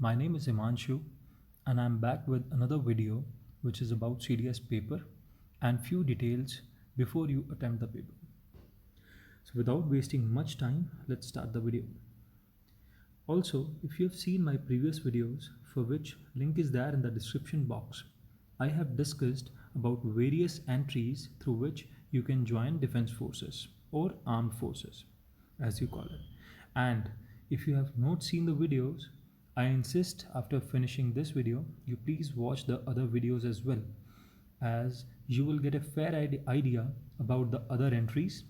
My name is Himanshu and I'm back with another video which is about CDS paper and few details before you attempt the paper. So without wasting much time, let's start the video. Also, if you have seen my previous videos, for which link is there in the description box, I have discussed about various entries through which you can join defense forces or armed forces as you call it. And if you have not seen the videos, I insist after finishing this video, you please watch the other videos as well, as you will get a fair idea about the other entries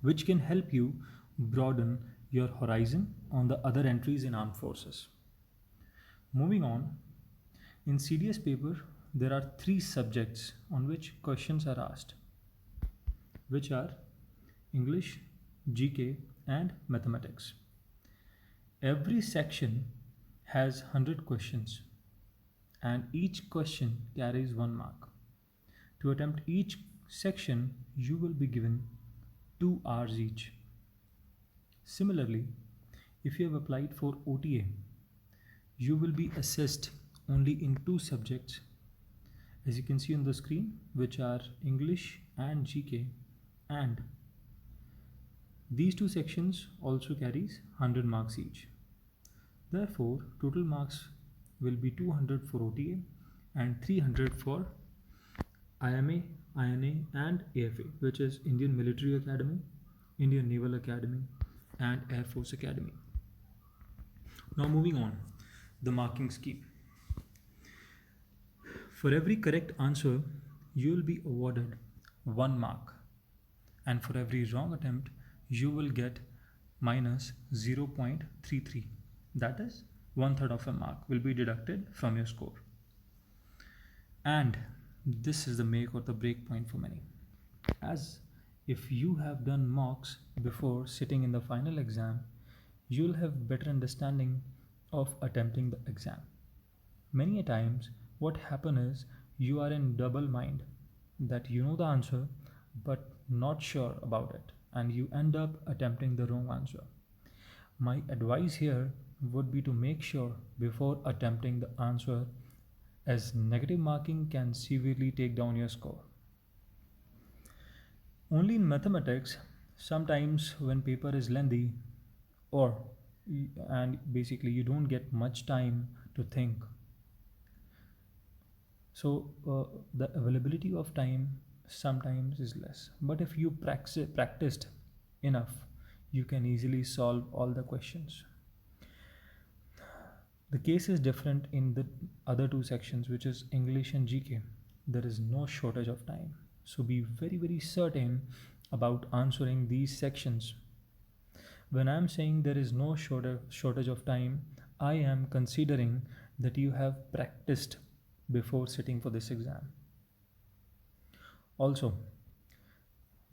which can help you broaden your horizon on the other entries in armed forces. Moving on, in CDS paper, there are three subjects on which questions are asked, which are English, GK, and mathematics. Every section has 100 questions, and each question carries 1 mark. To attempt each section, you will be given 2 hours each. Similarly, if you have applied for OTA, you will be assessed only in 2 subjects, as you can see on the screen, which are English and GK, and these 2 sections also carries 100 marks each. Therefore, total marks will be 200 for OTA and 300 for IMA, INA and AFA, which is Indian Military Academy, Indian Naval Academy and Air Force Academy. Now moving on, the marking scheme. For every correct answer, you will be awarded 1 mark, and for every wrong attempt, you will get minus 0.33. That is 1/3 of a mark will be deducted from your score. And this is the make or the break point for many, as if you have done mocks before sitting in the final exam, you'll have better understanding of attempting the exam. Many a times what happen is you are in double mind, that you know the answer but not sure about it, and you end up attempting the wrong answer. My advice here would be to make sure before attempting the answer, as negative marking can severely take down your score. Only in mathematics, sometimes when paper is lengthy or and basically you don't get much time to think, so the availability of time sometimes is less, but if you practiced enough, you can easily solve all the questions. The case is different in the other 2 sections, which is English and GK. There is no shortage of time, so be very certain about answering these sections. When I am saying there is no shortage of time, I am considering that you have practiced before sitting for this exam. Also,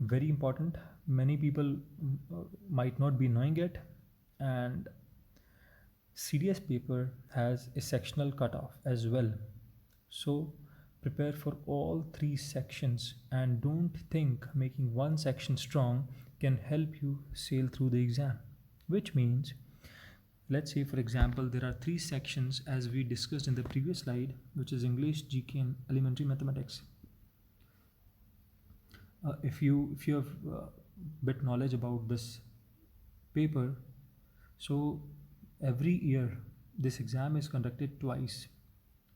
very important, many people might not be knowing it, and CDS paper has a sectional cutoff as well. So prepare for all 3 sections and don't think making one section strong can help you sail through the exam. Which means, let's say for example, there are 3 sections as we discussed in the previous slide, which is English, GK and elementary mathematics. If you have bit knowledge about this paper, so every year this exam is conducted twice.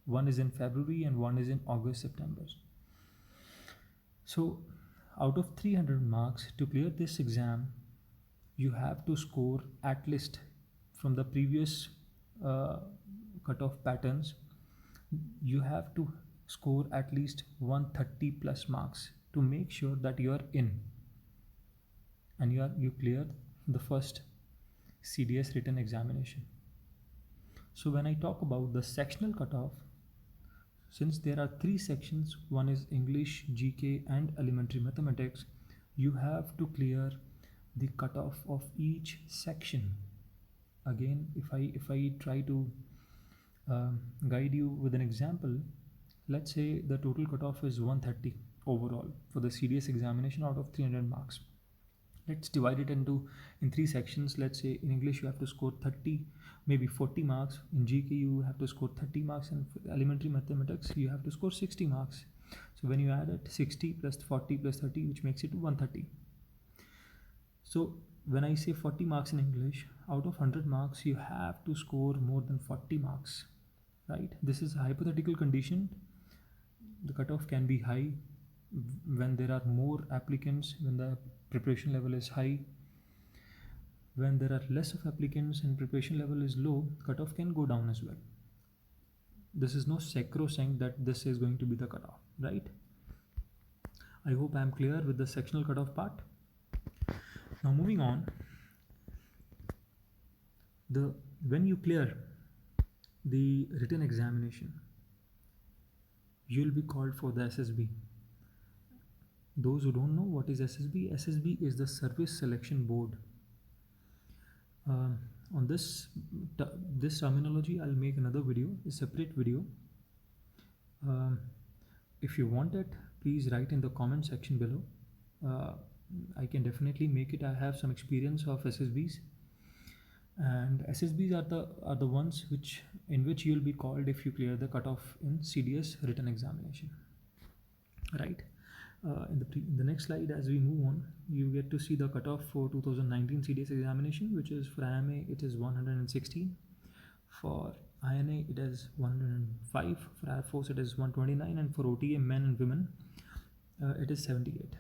One is in February and one is in August, September. So out of 300 marks, to clear this exam, you have to score at least from the previous cutoff patterns, you have to score at least 130 plus marks to make sure that you are in and you clear the first CDS written examination. So when I talk about the sectional cutoff, since there are 3 sections, one is English, GK and elementary mathematics, you have to clear the cutoff of each section. Again, if I try to guide you with an example, let's say the total cutoff is 130 overall for the CDS examination out of 300 marks. Let's divide it into in three sections. Let's say in English you have to score 30, maybe 40 marks. In GK you have to score 30 marks, and for elementary mathematics you have to score 60 marks. So when you add it, 60 plus 40 plus 30, which makes it 130. So when I say 40 marks in English, out of 100 marks you have to score more than 40 marks, right? This is a hypothetical condition. The cutoff can be high when there are more applicants, when the preparation level is high. When there are less of applicants and preparation level is low, cutoff can go down as well. This is no sacrosanct that this is going to be the cutoff, right? I hope I am clear with the sectional cutoff part. Now moving on, when you clear the written examination, you'll be called for the SSB. Those who don't know what is SSB, SSB is the Service Selection Board. On this terminology, I'll make another video, a separate video. If you want it, please write in the comment section below. I can definitely make it. I have some experience of SSBs, and SSBs are the ones in which you'll be called if you clear the cutoff in CDS written examination, right? In the next slide, as we move on, you get to see the cutoff for 2019 CDS examination, which is for IMA it is 116, for INA it is 105, for Air Force it is 129, and for OTA men and women it is 78.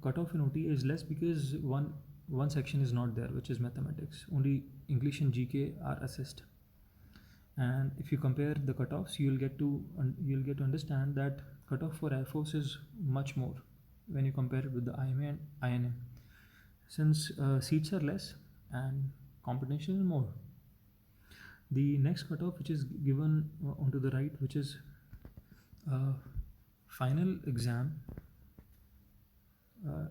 Cutoff in OTA is less because one section is not there, which is mathematics. Only English and GK are assessed. And if you compare the cutoffs, you'll get to understand that cutoff for Air Force is much more when you compare it with the IMA and INA, since seats are less and competition is more. The next cutoff, which is given onto the right, which is final exam,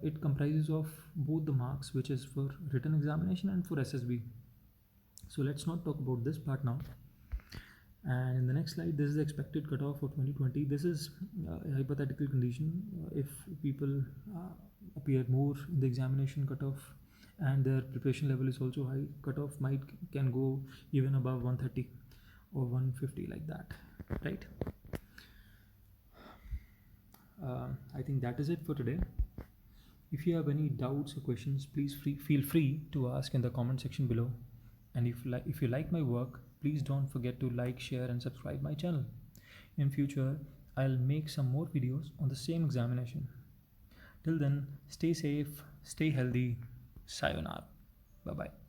it comprises of both the marks, which is for written examination and for SSB. So let's not talk about this part now. And in the next slide, this is the expected cutoff for 2020. This is a hypothetical condition. If people appear more in the examination cutoff and their preparation level is also high, cutoff can go even above 130 or 150, like that, right? I think that is it for today. If you have any doubts or questions, please feel free to ask in the comment section below. And if you like my work, please don't forget to like, share and subscribe my channel. In future, I'll make some more videos on the same examination. Till then, stay safe, stay healthy. Sayonara. Bye-bye.